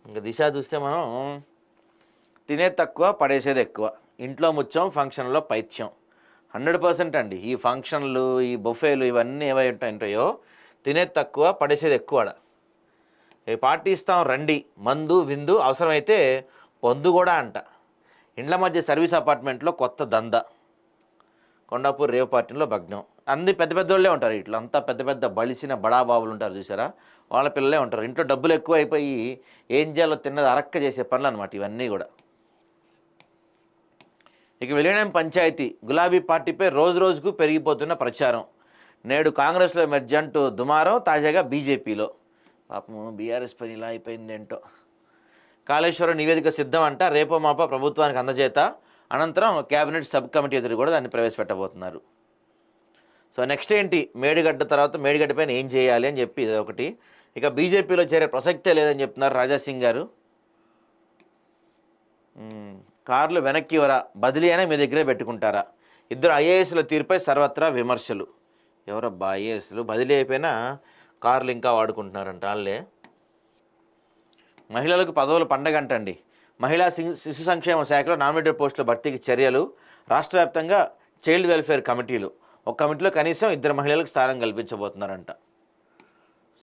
ఇంకా దిశ చూస్తే మనం తినేది తక్కువ పడేసేది ఎక్కువ, ఇంట్లో ముత్యం ఫంక్షన్లో పైత్యం. 100% అండి. ఈ ఫంక్షన్లు, ఈ బొఫేలు ఇవన్నీ ఏవై ఉంటాయో తినేది తక్కువ పడేసేది ఎక్కువ. ఏ పార్టీ ఇస్తాం రండి, మందు విందు అవసరమైతే పొందు కూడా అంట. ఇండ్ల మధ్య సర్వీస్ అపార్ట్మెంట్లో కొత్త దంద, కొండాపూర్ రేవ్ పార్టీలో భగ్నం. అన్ని పెద్ద పెద్దోళ్ళే ఉంటారు, ఇట్లా అంతా పెద్ద పెద్ద బలిసిన బడాబాబులు ఉంటారు చూసారా, వాళ్ళ పిల్లలే ఉంటారు. ఇంట్లో డబ్బులు ఎక్కువ అయిపోయి ఏం చేయాలో తిన్నది అరక్క చేసే పనులు అనమాట ఇవన్నీ కూడా. ఇక విలీనం పంచాయతీ, గులాబీ పార్టీపై రోజు రోజుకు పెరిగిపోతున్న ప్రచారం. నేడు కాంగ్రెస్లో మెర్జంటూ దుమారం, తాజాగా బీజేపీలో. పాపం బీఆర్ఎస్ పని ఇలా అయిపోయిందేంటో. కాళేశ్వరం నివేదిక సిద్ధం అంట, రేపో మాపో ప్రభుత్వానికి అందజేత. అనంతరం కేబినెట్ సబ్ కమిటీ ఎదురు కూడా దాన్ని ప్రవేశపెట్టబోతున్నారు. సో నెక్స్ట్ ఏంటి, మేడిగడ్డ తర్వాత మేడిగడ్డ పైన ఏం చేయాలి అని చెప్పి ఇది ఒకటి. ఇక బీజేపీలో చేరే ప్రసక్తే లేదని చెప్తున్నారు రాజాసింగ్ గారు. కార్లు వెనక్కి ఇవ్వరా, బదిలీ అయినా మీ దగ్గరే పెట్టుకుంటారా? ఇద్దరు ఐఏఎస్ల తీరుపై సర్వత్రా విమర్శలు. ఎవరబ్బా ఐఏఎస్లు, బదిలీ అయిపోయినా కార్లు ఇంకా వాడుకుంటున్నారంట వాళ్ళే. మహిళలకు పదవులు పండగ అంటండి. మహిళా శిశు సంక్షేమ శాఖలో నామినేటెడ్ పోస్టుల భర్తీకి చర్యలు. రాష్ట్ర వ్యాప్తంగా చైల్డ్ వెల్ఫేర్ కమిటీలు. ఒక కమిటీలో కనీసం 2 మహిళలకు స్థానం కల్పించబోతున్నారంట.